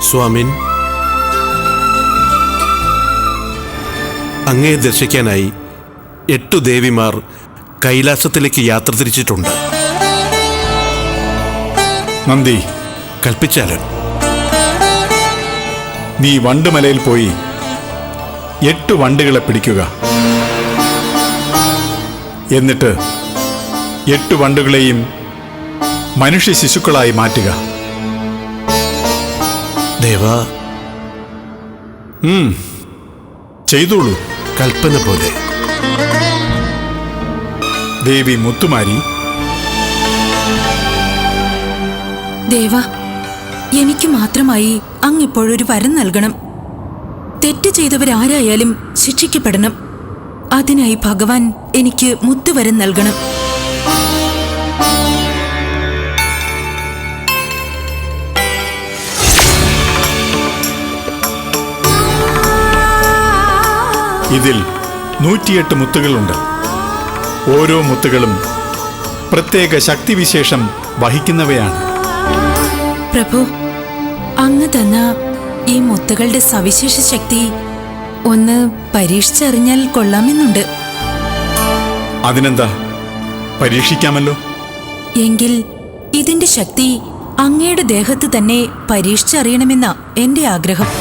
സ്വാമിൻ, അങ്ങയെ ദർശിക്കാനായി 8 ദേവിമാർ കൈലാസത്തിലേക്ക് യാത്ര തിരിച്ചിട്ടുണ്ട്. നന്ദി, കൽപ്പിച്ചാലും. നീ വണ്ടുമലയിൽ പോയി 8 വണ്ടുകളെ പിടിക്കുക. എന്നിട്ട് 8 വണ്ടുകളെയും മനുഷ്യ ശിശുക്കളായി മാറ്റുക. ദേവാ, ചെയ്തോളൂ. കൽപ്പന പോലെ. ദേവി മുത്തുമാരി, ദേവ, എനിക്ക് മാത്രമായി അങ്ങിപ്പോഴൊരു വരം നൽകണം. തെറ്റ് ചെയ്തവരാരായാലും ശിക്ഷിക്കപ്പെടണം. അതിനായി ഭഗവാൻ എനിക്ക് മുത്തുവരം നൽകണം. ഇതിൽ 108 മുത്തുകളുണ്ട്. ഓരോ മുത്തുകളും പ്രത്യേക ശക്തിവിശേഷം വഹിക്കുന്നവയാണ്. പ്രഭു, അങ്ങ് തന്ന ഈ മുത്തുകളുടെ സവിശേഷ ശക്തി ഒന്ന് പരീക്ഷിച്ചറിഞ്ഞാൽ കൊള്ളാമെന്നുണ്ട്. അതിനെന്താ, പരീക്ഷിക്കാമല്ലോ. എങ്കിൽ ഇതിന്റെ ശക്തി അങ്ങയുടെ ദേഹത്ത് തന്നെ പരീക്ഷിച്ചറിയണമെന്നാ എന്റെ ആഗ്രഹം.